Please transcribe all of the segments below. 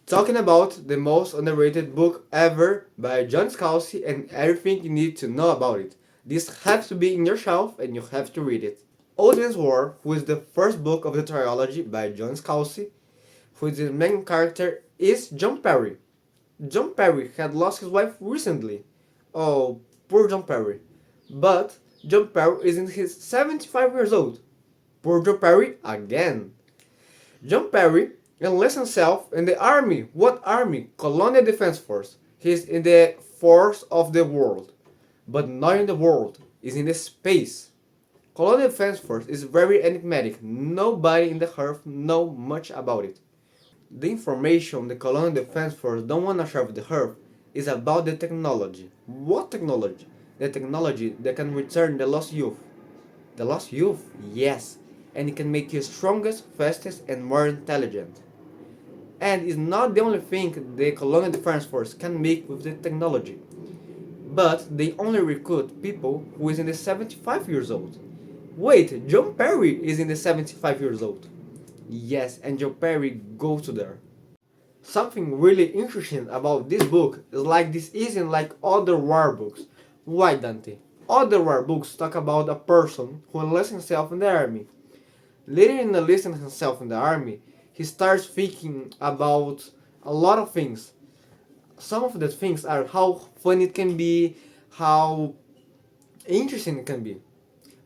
talking about the most underrated book ever by John Scalzi and everything you need to know about it. This has to be in your shelf and you have to read it. Odin's War, who is the first book of the trilogy by John Scalzi, who is the main character, is John Perry. John Perry had lost his wife recently. Oh, poor John Perry. But John Perry is in his 75 years old. Poor John Perry again. John Perry enlists himself in the army. What army? Colonial Defense Force. He's in the force of the world. But not in the world. He's in the space. Colonial Defense Force is very enigmatic. Nobody in the earth knows much about it. The information the Colonial Defense Force don't want to share with the earth is about the technology. What technology? The technology that can return the lost youth. The lost youth? Yes. And it can make you strongest, fastest, and more intelligent. And it's not the only thing the Colonial Defense Force can make with the technology. But they only recruit people who is in the 75 years old. Wait, John Perry is in the 75 years old. Yes, and John Perry goes to there. Something really interesting about this book is like this isn't like other war books. Why, Dante? Other war books talk about a person who enlists himself in the army. Later in enlisting himself in the army, he starts thinking about a lot of things. Some of the things are how fun it can be, how interesting it can be.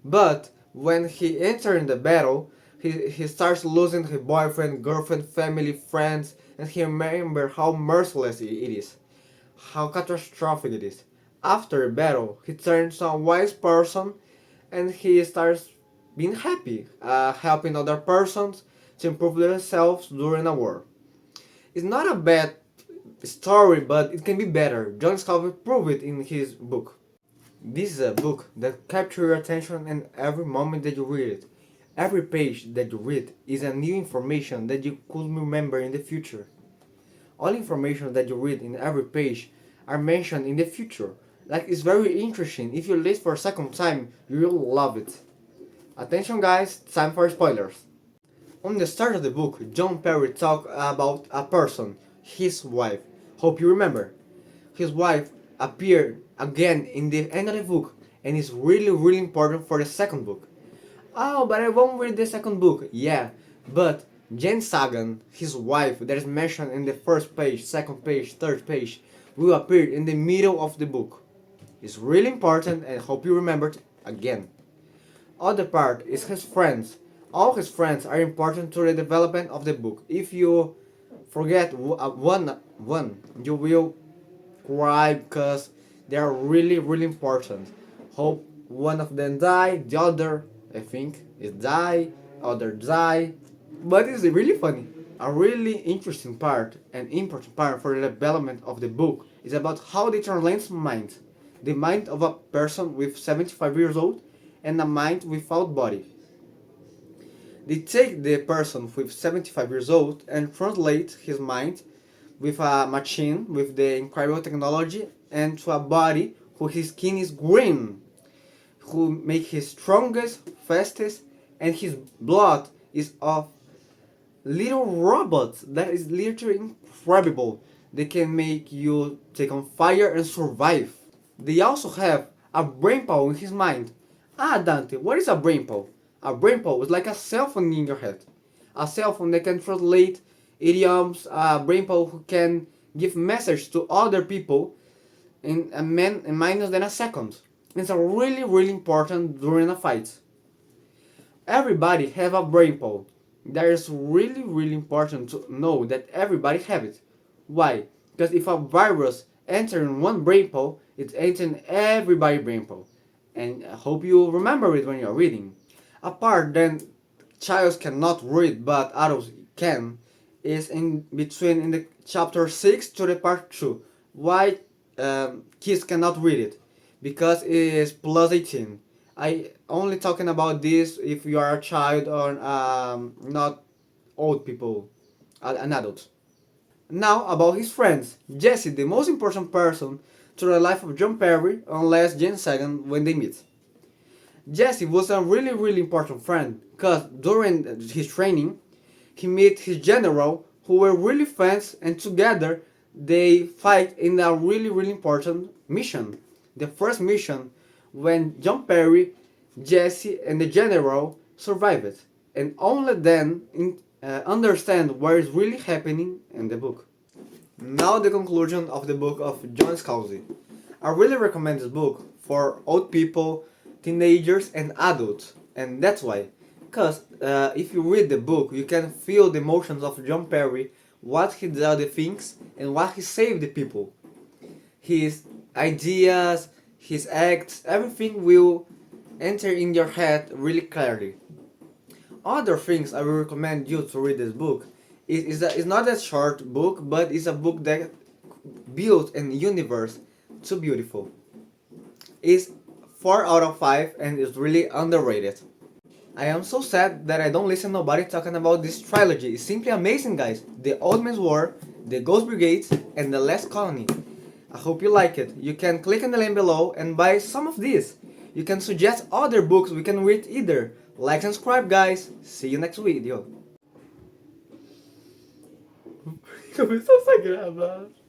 But when he enters in the battle, he starts losing his boyfriend, girlfriend, family, friends, and he remembers how merciless it is, how catastrophic it is. After the battle, he turns a wise person and he starts being happy, helping other persons to improve themselves during a war. It's not a bad story, but it can be better. John Scalzi proved it in his book. This is a book that captures your attention in every moment that you read it. Every page that you read is a new information that you could remember in the future. All information that you read in every page are mentioned in the future. Like, it's very interesting. If you read for a second time, you will love it. Attention guys, time for spoilers. On the start of the book, John Perry talks about a person, his wife. Hope you remember. His wife appeared again in the end of the book and is really important for the second book. Oh, but I won't read the second book. Yeah, but Jane Sagan, his wife, that is mentioned in the first page, second page, third page, will appear in the middle of the book. It's really important and hope you remembered again. Other part is his friends. All his friends are important to the development of the book. If you forget one, you will cry because they are really important. Hope one of them die, the other I think is die, other die, but it's really funny. A really interesting part and important part for the development of the book is about how they translate mind. The mind of a person with 75 years old and a mind without body. They take the person with 75 years old and translate his mind with a machine with the incredible technology and to a body whose skin is green, who make his strongest, fastest, and his blood is of little robots that is literally incredible. They can make you take on fire and survive. They also have a brain power in his mind. Ah, Dante, what is a brain power? A brain power is like a cell phone in your head. A cell phone that can translate idioms, a brain power who can give message to other people in minus than a second. It's a really important during a fight. Everybody have a brain power. That is really important to know that everybody have it. Why? Because if a virus enters in one brain pool, it enters in everybody's brain pool. And I hope you remember it when you're reading. A part that childs cannot read but adults can is in between in the chapter 6 to the part 2. Why kids cannot read it? Because it is plus 18. I only talking about this if you are a child or not old people, an adult. Now about his friends. Jesse, the most important person to the life of John Perry, unless Jane Sagan when they meet. Jesse was a really important friend because during his training he met his general who were really friends, and together they fight in a really important mission. The first mission, when John Perry, Jesse, and the general survive it, and only then understand what is really happening in the book. Now the conclusion of the book of John Scalzi. I really recommend this book for old people, teenagers, and adults, and that's why. Because if you read the book, you can feel the emotions of John Perry, what he did the things, and what he saved the people. His ideas, his acts, everything will enter in your head really clearly. Other things I will recommend you to read this book is not a short book, but it's a book that built a universe too beautiful. It's 4 out of 5 and is really underrated. I am so sad that I don't listen to nobody talking about this trilogy. It's simply amazing, guys. The Old Man's War, The Ghost Brigades, and The Last Colony. I hope you like it. You can click on the link below and buy some of these. You can suggest other books we can read either. Like and subscribe, guys. See you next video. Começou a gravar.